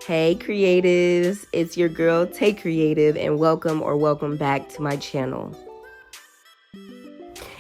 Hey creatives, it's your girl Tay Creative, and welcome back to my channel.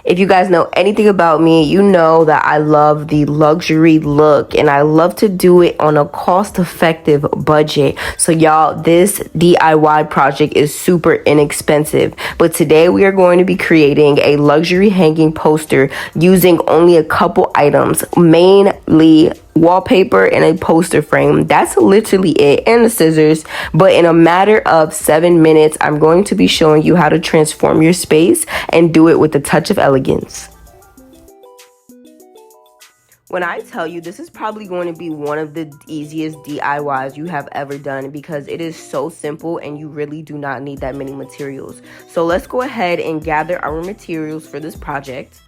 If you guys know anything about me, you know that I love the luxury look and I love to do it on a cost-effective budget. So y'all, this DIY project is super inexpensive. But today we are going to be creating a luxury hanging poster using only a couple items, mainly wallpaper and a poster frame. That's literally it, and the scissors. But in a matter of 7 minutes, I'm going to be showing you how to transform your space and do it with a touch of elegance. When I tell you, this is probably going to be one of the easiest DIYs you have ever done because it is so simple and you really do not need that many materials. So let's go ahead and gather our materials for this project.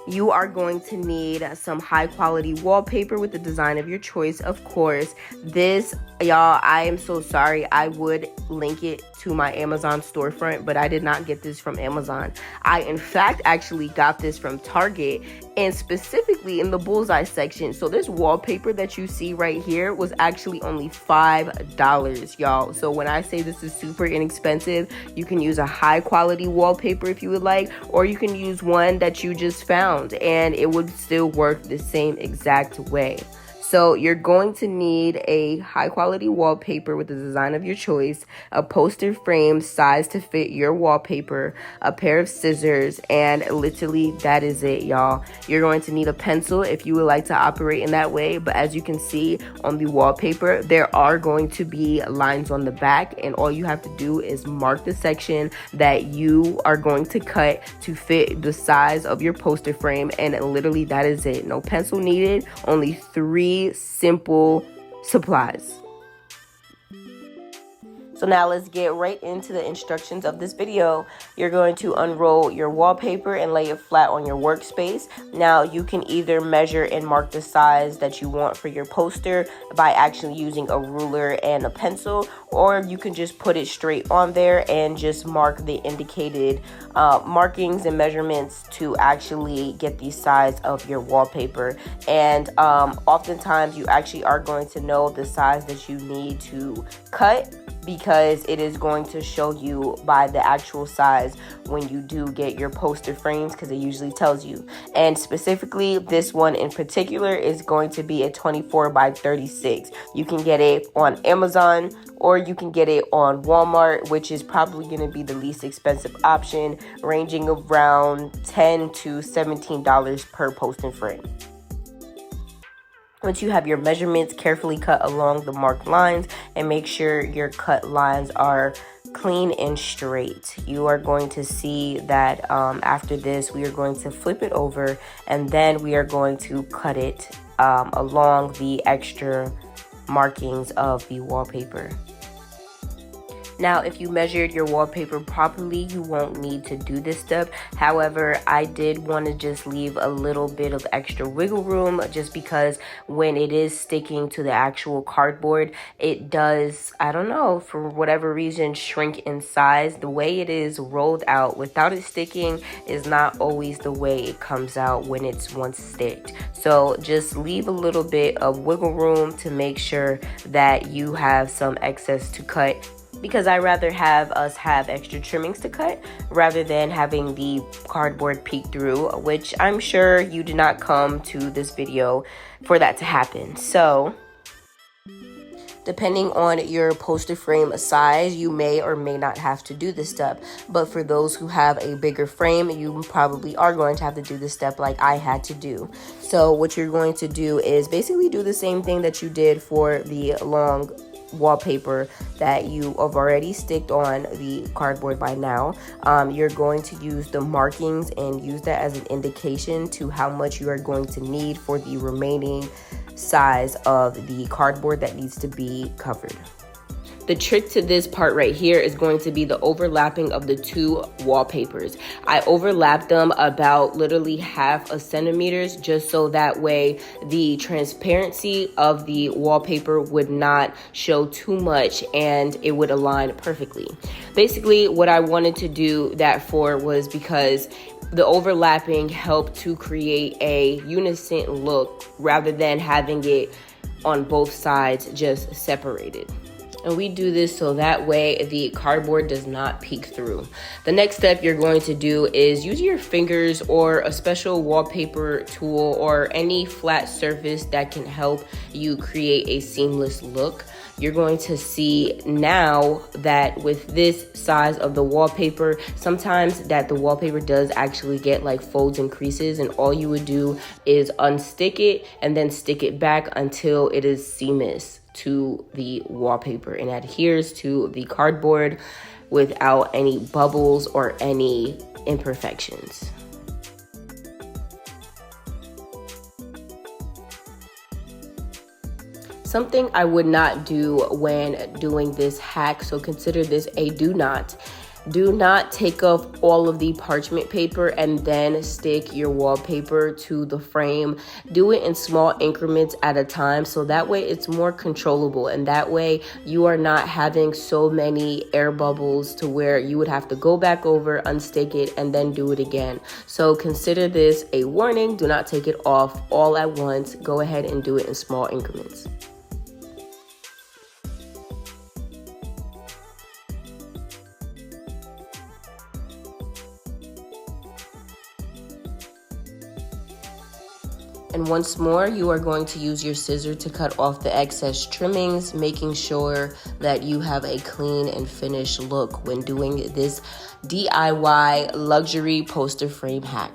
You are going to need some high quality wallpaper with the design of your choice, of course. This, y'all, I am so sorry. I would link it to my Amazon storefront, but I did not get this from Amazon. I, in fact, actually got this from Target, and specifically in the bullseye section. So this wallpaper that you see right here was actually only $5, y'all. So when I say this is super inexpensive, you can use a high quality wallpaper if you would like, or you can use one that you just found and it would still work the same exact way. So you're going to need a high quality wallpaper with the design of your choice, a poster frame sized to fit your wallpaper, a pair of scissors, and literally that is it, y'all. You're going to need a pencil if you would like to operate in that way, but as you can see on the wallpaper, there are going to be lines on the back, and all you have to do is mark the section that you are going to cut to fit the size of your poster frame, and literally that is it. No pencil needed, only 3 simple supplies. So now let's get right into the instructions of this video. You're going to unroll your wallpaper and lay it flat on your workspace. Now you can either measure and mark the size that you want for your poster by actually using a ruler and a pencil, or you can just put it straight on there and just mark the indicated markings and measurements to actually get the size of your wallpaper. And oftentimes you actually are going to know the size that you need to cut, because it is going to show you by the actual size when you do get your poster frames, because it usually tells you. And specifically this one in particular is going to be a 24 by 36. You can get it on Amazon or you can get it on Walmart, which is probably going to be the least expensive option, ranging around $10 to $17 per poster frame. Once you have your measurements, carefully cut along the marked lines and make sure your cut lines are clean and straight. You are going to see that after this, we are going to flip it over and then we are going to cut it along the extra markings of the wallpaper. Now, if you measured your wallpaper properly, you won't need to do this step. However, I did want to just leave a little bit of extra wiggle room, just because when it is sticking to the actual cardboard, it does, I don't know, for whatever reason, shrink in size. The way it is rolled out without it sticking is not always the way it comes out when it's once sticked. So just leave a little bit of wiggle room to make sure that you have some excess to cut, because I rather have us have extra trimmings to cut rather than having the cardboard peek through, which I'm sure you did not come to this video for that to happen. So depending on your poster frame size, you may or may not have to do this step. But for those who have a bigger frame, you probably are going to have to do this step like I had to do. So what you're going to do is basically do the same thing that you did for the long wallpaper that you have already sticked on the cardboard by now. You're going to use the markings and use that as an indication to how much you are going to need for the remaining size of the cardboard that needs to be covered. The trick to this part right here is going to be the overlapping of the 2 wallpapers. I overlapped them about literally half a centimeter, just so that way the transparency of the wallpaper would not show too much and it would align perfectly. Basically, what I wanted to do that for was because the overlapping helped to create a unison look rather than having it on both sides just separated. And we do this so that way the cardboard does not peek through. The next step you're going to do is use your fingers or a special wallpaper tool or any flat surface that can help you create a seamless look. You're going to see now that with this size of the wallpaper, sometimes that the wallpaper does actually get like folds and creases, and all you would do is unstick it and then stick it back until it is seamless to the wallpaper and adheres to the cardboard without any bubbles or any imperfections. Something I would not do when doing this hack, so consider this a do not. Do not take off all of the parchment paper and then stick your wallpaper to the frame. Do it in small increments at a time, so that way it's more controllable, and that way you are not having so many air bubbles to where you would have to go back over, unstick it, and then do it again. So consider this a warning. Do not take it off all at once. Go ahead and do it in small increments. And once more, you are going to use your scissor to cut off the excess trimmings, making sure that you have a clean and finished look when doing this DIY luxury poster frame hack.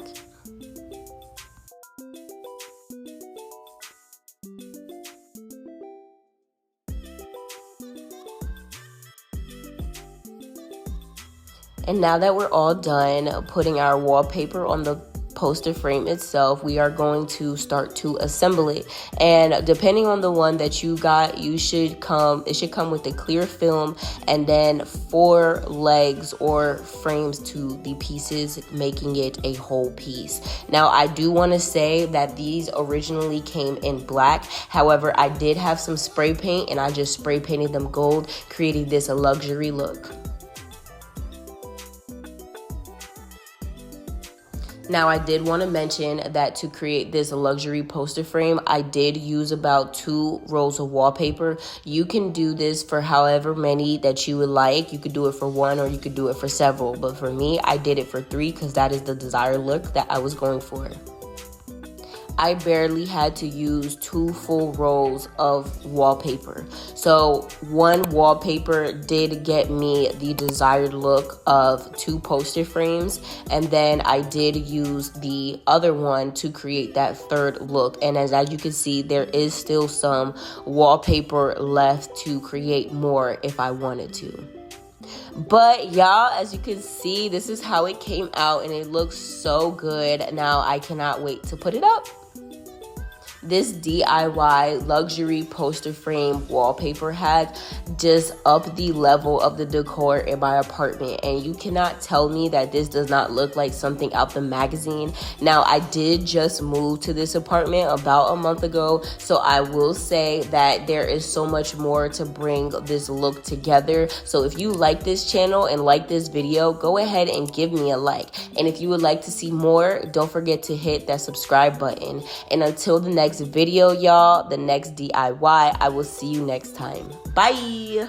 And now that we're all done putting our wallpaper on the poster frame itself, we are going to start to assemble it. And depending on the one that you got, it should come with a clear film and then 4 legs or frames to the pieces, making it a whole piece. Now, I do want to say that these originally came in black. However, I did have some spray paint and I just spray painted them gold, creating this a luxury look. Now, I did want to mention that to create this luxury poster frame, I did use about 2 rolls of wallpaper. You can do this for however many that you would like. You could do it for 1 or you could do it for several. But for me, I did it for 3 because that is the desired look that I was going for. I barely had to use 2 full rolls of wallpaper. So 1 wallpaper did get me the desired look of 2 poster frames, and then I did use the other one to create that 3rd look. And as you can see, there is still some wallpaper left to create more if I wanted to. But y'all, as you can see, this is how it came out and it looks so good. Now I cannot wait to put it up. This DIY luxury poster frame wallpaper hack just upped the level of the decor in my apartment, and you cannot tell me that this does not look like something out the magazine. Now, I did just move to this apartment about a month ago, so I will say that there is so much more to bring this look together. So if you like this channel and like this video, go ahead and give me a like. And if you would like to see more, don't forget to hit that subscribe button. And until the next video, y'all, the next DIY, I will see you next time. Bye.